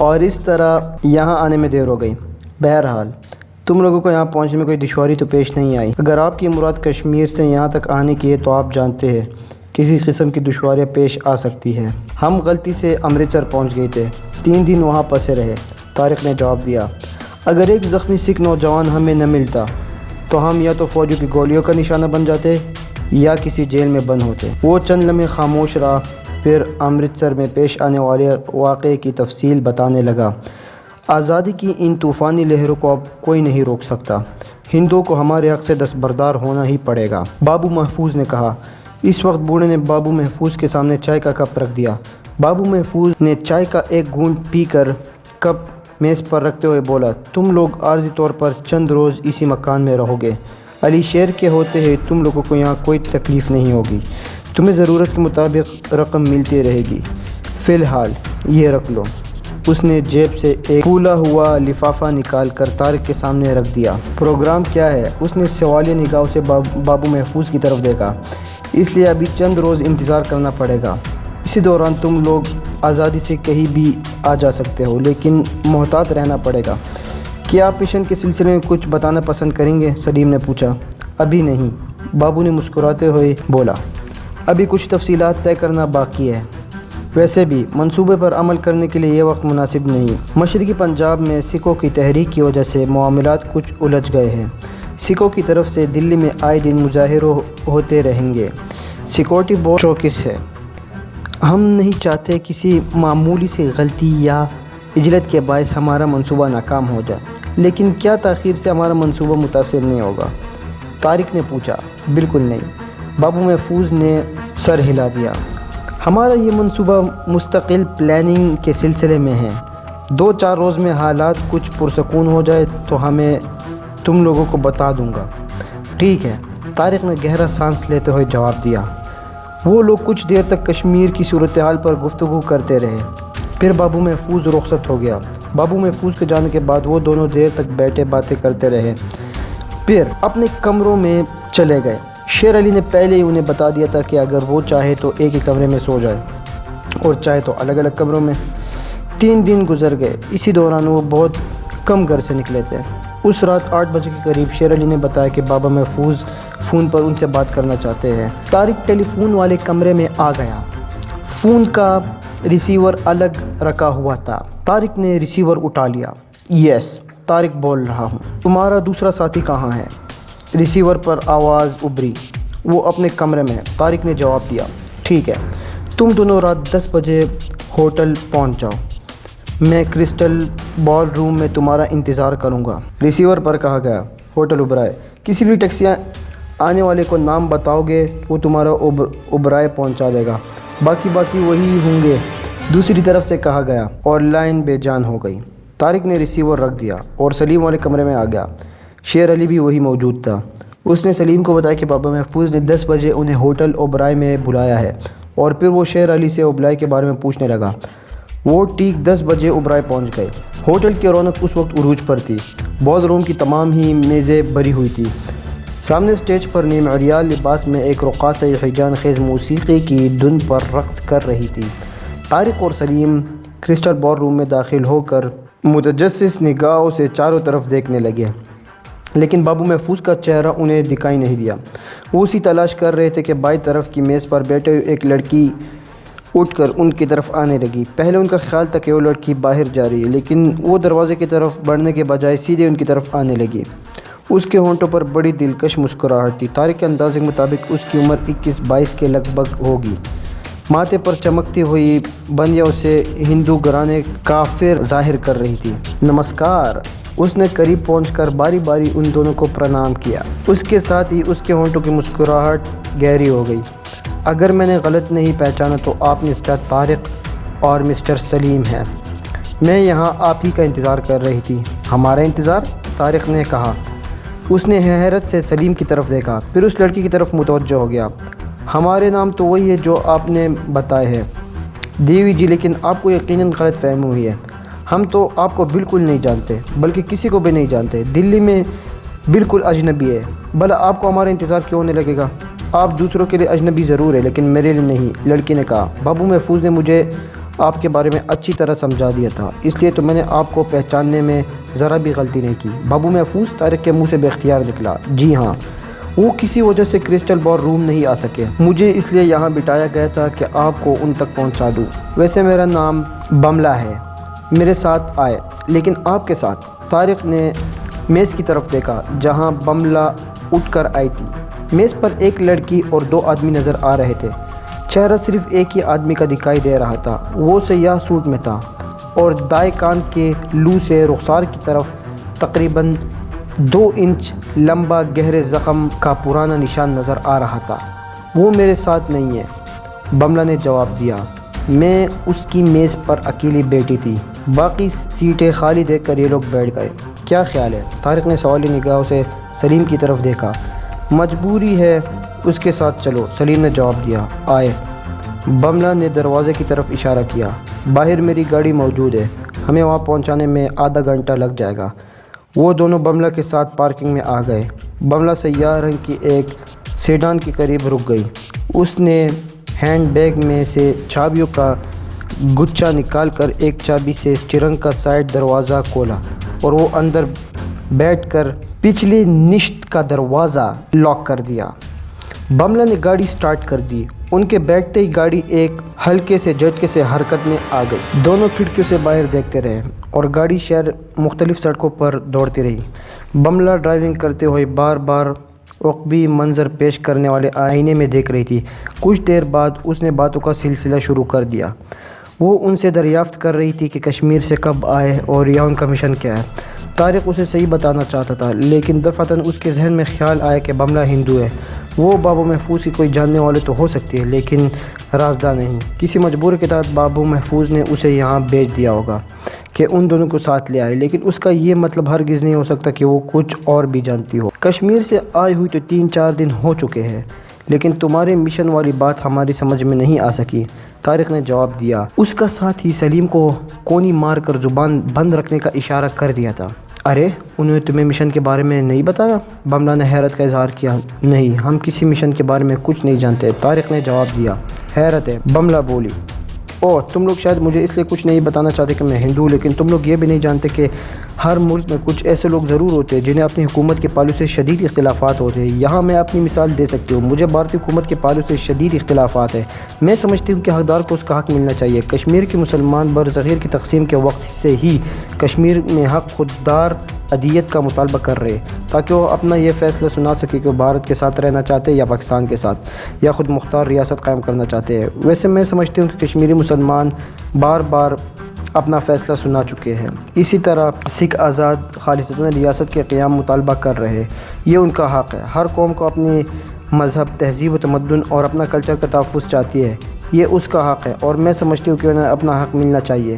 اور اس طرح یہاں آنے میں دیر ہو گئی۔ بہرحال تم لوگوں کو یہاں پہنچنے میں کوئی دشواری تو پیش نہیں آئی۔ اگر آپ کی مراد کشمیر سے یہاں تک آنے کی ہے تو آپ جانتے ہیں کسی قسم کی دشواریاں پیش آ سکتی ہے۔ ہم غلطی سے امرتسر پہنچ گئے تھے، 3 دن وہاں پھنسے رہے۔ طارق نے جواب دیا، اگر ایک زخمی سکھ نوجوان ہمیں نہ ملتا تو ہم یا تو فوجیوں کی گولیوں کا نشانہ بن جاتے یا کسی جیل میں بند ہوتے۔ وہ چند لمحے خاموش رہا، پھر امرتسر میں پیش آنے والے واقعے کی تفصیل بتانے لگا۔ آزادی کی ان طوفانی لہروں کو اب کوئی نہیں روک سکتا۔ ہندوؤں کو ہمارے حق سے دستبردار ہونا ہی پڑے گا، بابو محفوظ نے کہا۔ اس وقت بوڑھے نے بابو محفوظ کے سامنے چائے کا کپ رکھ دیا۔ بابو محفوظ نے چائے کا ایک گھونٹ پی کر کپ میز پر رکھتے ہوئے بولا، تم لوگ عارضی طور پر چند روز اسی مکان میں رہو گے۔ علی شیر کے ہوتے ہیں تم لوگوں کو یہاں کوئی تکلیف نہیں ہوگی، تمہیں ضرورت کے مطابق رقم ملتی رہے گی۔ فی الحال یہ رکھ لو۔ اس نے جیب سے ایک پھولا ہوا لفافہ نکال کر طارق کے سامنے رکھ دیا۔ پروگرام کیا ہے؟ اس نے سوالیہ نگاہوں سے بابو محفوظ کی طرف دیکھا۔ اس لیے ابھی چند روز انتظار کرنا پڑے گا۔ اسی دوران تم لوگ آزادی سے کہیں بھی آ جا سکتے ہو، لیکن محتاط رہنا پڑے گا۔ کیا آپ مشن کے سلسلے میں کچھ بتانا پسند کریں گے؟ سلیم نے پوچھا۔ ابھی نہیں، بابو نے مسکراتے ہوئے بولا، ابھی کچھ تفصیلات طے کرنا باقی ہے۔ ویسے بھی منصوبے پر عمل کرنے کے لیے یہ وقت مناسب نہیں۔ مشرقی پنجاب میں سکھوں کی تحریک کی وجہ سے معاملات کچھ الجھ گئے ہیں۔ سکھوں کی طرف سے دلی میں آئے دن مظاہرے ہوتے رہیں گے۔ سیکورٹی بہت چوکس ہے۔ ہم نہیں چاہتے کسی معمولی سی غلطی یا عجلت کے باعث ہمارا منصوبہ ناکام ہو جائے۔ لیکن کیا تاخیر سے ہمارا منصوبہ متاثر نہیں ہوگا؟ طارق نے پوچھا۔ بالکل نہیں، بابو محفوظ نے سر ہلا دیا۔ ہمارا یہ منصوبہ مستقل پلاننگ کے سلسلے میں ہے۔ 2-4 روز میں حالات کچھ پرسکون ہو جائے تو ہمیں تم لوگوں کو بتا دوں گا۔ ٹھیک ہے، طارق نے گہرا سانس لیتے ہوئے جواب دیا۔ وہ لوگ کچھ دیر تک کشمیر کی صورتحال پر گفتگو کرتے رہے، پھر بابو محفوظ رخصت ہو گیا۔ بابو محفوظ کے جانے کے بعد وہ دونوں دیر تک بیٹھے باتیں کرتے رہے، پھر اپنے کمروں میں چلے گئے۔ شیر علی نے پہلے ہی انہیں بتا دیا تھا کہ اگر وہ چاہے تو ایک ہی کمرے میں سو جائے اور چاہے تو الگ الگ کمروں میں۔ 3 دن گزر گئے، اسی دوران وہ بہت کم گھر سے نکلے تھے۔ اس رات 8 بجے کے قریب شیر علی نے بتایا کہ بابا محفوظ فون پر ان سے بات کرنا چاہتے ہیں۔ طارق ٹیلی فون والے کمرے میں آ گیا۔ فون کا ریسیور الگ رکھا ہوا تھا۔ طارق نے ریسیور اٹھا لیا۔ یس، طارق بول رہا ہوں، تمہارا دوسرا ساتھی کہاں ہے؟ ریسیور پر آواز ابھری۔ وہ اپنے کمرے میں، طارق نے جواب دیا۔ ٹھیک ہے، تم دونوں رات 10 بجے ہوٹل پہنچ جاؤ، میں کرسٹل بال روم میں تمہارا انتظار کروں گا۔ ریسیور پر کہا گیا۔ ہوٹل اوبرائے، کسی بھی ٹیکسی آنے والے کو نام بتاؤ گے وہ تمہارا اوبرائے پہنچا دے گا، باقی وہی ہوں گے۔ دوسری طرف سے کہا گیا اور لائن بے جان ہو گئی۔ طارق نے ریسیور رکھ دیا اور سلیم والے کمرے میں آ گیا۔ شیر علی بھی وہی موجود تھا۔ اس نے سلیم کو بتایا کہ بابا محفوظ نے 10 بجے انہیں ہوٹل اوبرائے میں بلایا ہے، اور پھر وہ شیر علی سے اوبرائے کے بارے میں پوچھنے لگا۔ وہ ٹھیک 10 بجے اوبرائے پہنچ گئے۔ ہوٹل کی رونق اس وقت عروج پر تھی۔ بال روم کی تمام ہی میزیں بھری ہوئی تھی۔ سامنے اسٹیج پر نیم عریاں لباس میں ایک رقاصہ ہیجان خیز موسیقی کی دھن پر رقص کر رہی تھی۔ طارق اور سلیم کرسٹل بال روم میں داخل ہو کر متجسس نگاہوں سے چاروں طرف دیکھنے لگے، لیکن بابو محفوظ کا چہرہ انہیں دکھائی نہیں دیا۔ وہ اسی تلاش کر رہے تھے کہ بائیں طرف کی میز پر بیٹھے ہوئے ایک لڑکی اٹھ کر ان کی طرف آنے لگی۔ پہلے ان کا خیال تھا کہ وہ لڑکی باہر جا رہی ہے، لیکن وہ دروازے کی طرف بڑھنے کے بجائے سیدھے ان کی طرف آنے لگی۔ اس کے ہونٹوں پر بڑی دلکش مسکراہٹ تھی۔ طارق کے اندازے کے مطابق اس کی عمر 21-22 کے لگ بھگ ہوگی۔ ماتھے پر چمکتی ہوئی بندیاں اسے ہندو گھرانے کافر ظاہر کر رہی تھی۔ نمسکار، اس نے قریب پہنچ کر باری باری ان دونوں کو پرنام کیا۔ اس کے ساتھ ہی اس کے ہونٹوں کی مسکراہٹ گہری ہو گئی۔ اگر میں نے غلط نہیں پہچانا تو آپ مسٹر طارق اور مسٹر سلیم ہیں۔ میں یہاں آپ ہی کا انتظار کر رہی تھی۔ ہمارا انتظار؟ طارق نے کہا۔ اس نے حیرت سے سلیم کی طرف دیکھا، پھر اس لڑکی کی طرف متوجہ ہو گیا۔ ہمارے نام تو وہی ہے جو آپ نے بتائے ہیں دیوی جی، لیکن آپ کو یقیناً غلط فہمی ہوئی ہے۔ ہم تو آپ کو بالکل نہیں جانتے، بلکہ کسی کو بھی نہیں جانتے۔ دلی میں بالکل اجنبی ہے۔ بھلا آپ کو ہمارا انتظار کیوں ہونے لگے گا؟ آپ دوسروں کے لیے اجنبی ضرور ہے، لیکن میرے لیے نہیں، لڑکی نے کہا۔ بابو محفوظ نے مجھے آپ کے بارے میں اچھی طرح سمجھا دیا تھا، اس لیے تو میں نے آپ کو پہچاننے میں ذرا بھی غلطی نہیں کی۔ بابو محفوظ طارق کے منہ سے بے اختیار نکلا۔ جی ہاں، وہ کسی وجہ سے کرسٹل بال روم نہیں آ سکے، مجھے اس لیے یہاں بٹھایا گیا تھا کہ آپ کو ان تک پہنچا دوں۔ ویسے میرا نام بملہ ہے، میرے ساتھ آئے۔ لیکن آپ کے ساتھ؟ طارق نے میز کی طرف دیکھا جہاں بملہ اٹھ کر آئی تھی۔ میز پر ایک لڑکی اور دو آدمی نظر آ رہے تھے۔ چہرہ صرف ایک ہی آدمی کا دکھائی دے رہا تھا، وہ سیاہ سوٹ میں تھا اور دائیں کان کے لو سے رخسار کی طرف تقریباً 2 انچ لمبا گہرے زخم کا پرانا نشان نظر آ رہا تھا۔ وہ میرے ساتھ نہیں ہے، بملہ نے جواب دیا۔ میں اس کی میز پر اکیلی بیٹھی تھی، باقی سیٹیں خالی دیکھ کر یہ لوگ بیٹھ گئے۔ کیا خیال ہے؟ طارق نے سوالی نگاہوں سے سلیم کی طرف دیکھا۔ مجبوری ہے، اس کے ساتھ چلو، سلیم نے جواب دیا۔ آئے۔ بملہ نے دروازے کی طرف اشارہ کیا۔ باہر میری گاڑی موجود ہے، ہمیں وہاں پہنچانے میں آدھا گھنٹہ لگ جائے گا۔ وہ دونوں بملہ کے ساتھ پارکنگ میں آ گئے۔ بملہ سیاہ رنگ کی ایک سیڈان کے قریب رک گئی۔ اس نے ہینڈ بیگ میں سے چابیوں کا گچھا نکال کر ایک چابی سے چرنگ کا سائڈ دروازہ کھولا اور وہ اندر بیٹھ کر پچھلی نشت کا دروازہ لاک کر دیا۔ بملہ نے گاڑی سٹارٹ کر دی۔ ان کے بیٹھتے ہی گاڑی ایک ہلکے سے جھٹکے سے حرکت میں آ گئی۔ دونوں کھڑکیوں سے باہر دیکھتے رہے اور گاڑی شہر مختلف سڑکوں پر دوڑتی رہی۔ بملہ ڈرائیونگ کرتے ہوئے بار بار عقبی منظر پیش کرنے والے آئینے میں دیکھ رہی تھی۔ کچھ دیر بعد اس نے باتوں کا سلسلہ شروع کر دیا۔ وہ ان سے دریافت کر رہی تھی کہ کشمیر سے کب آئے اور یہاں ان کا مشن کیا ہے۔ طارق اسے صحیح بتانا چاہتا تھا، لیکن دفعتاً اس کے ذہن میں خیال آیا کہ بملہ ہندو ہے۔ وہ بابو محفوظ کی کوئی جاننے والے تو ہو سکتی ہے، لیکن رازدار نہیں۔ کسی مجبوری کے تحت بابو محفوظ نے اسے یہاں بھیج دیا ہوگا کہ ان دونوں کو ساتھ لے آئے، لیکن اس کا یہ مطلب ہرگز نہیں ہو سکتا کہ وہ کچھ اور بھی جانتی ہو۔ کشمیر سے آئی ہوئی تو 3-4 دن ہو چکے ہیں، لیکن تمہارے مشن والی بات ہماری سمجھ میں نہیں آ سکی، طارق نے جواب دیا۔ اس کا ساتھ ہی سلیم کو کونی مار کر زبان بند رکھنے کا اشارہ کر دیا تھا۔ ارے، انہوں نے تمہیں مشن کے بارے میں نہیں بتایا؟ بملہ نے حیرت کا اظہار کیا۔ نہیں، ہم کسی مشن کے بارے میں کچھ نہیں جانتے، طارق نے جواب دیا۔ حیرت ہے، بملہ بولی۔ اوہ، تم لوگ شاید مجھے اس لیے کچھ نہیں بتانا چاہتے کہ میں ہندو ہوں، لیکن تم لوگ یہ بھی نہیں جانتے کہ ہر ملک میں کچھ ایسے لوگ ضرور ہوتے ہیں جنہیں اپنی حکومت کے پہلو سے شدید اختلافات ہوتے ہیں۔ یہاں میں اپنی مثال دے سکتی ہوں، مجھے بھارتی حکومت کے پہلو سے شدید اختلافات ہیں۔ میں سمجھتی ہوں کہ حقدار کو اس کا حق ملنا چاہیے۔ کشمیر کے مسلمان برصغیر کی تقسیم کے وقت سے ہی کشمیر میں حق خوددار عدلیت کا مطالبہ کر رہے تاکہ وہ اپنا یہ فیصلہ سنا سکے کہ وہ بھارت کے ساتھ رہنا چاہتے ہیں یا پاکستان کے ساتھ، یا خود مختار ریاست قائم کرنا چاہتے ہیں۔ ویسے میں سمجھتی ہوں کہ کشمیری مسلمان بار بار اپنا فیصلہ سنا چکے ہیں۔ اسی طرح سکھ آزاد خالصتاً ریاست کے قیام مطالبہ کر رہے ہیں، یہ ان کا حق ہے۔ ہر قوم کو اپنی مذہب، تہذیب و تمدن اور اپنا کلچر کا تحفظ چاہتی ہے، یہ اس کا حق ہے، اور میں سمجھتی ہوں کہ انہیں اپنا حق ملنا چاہیے۔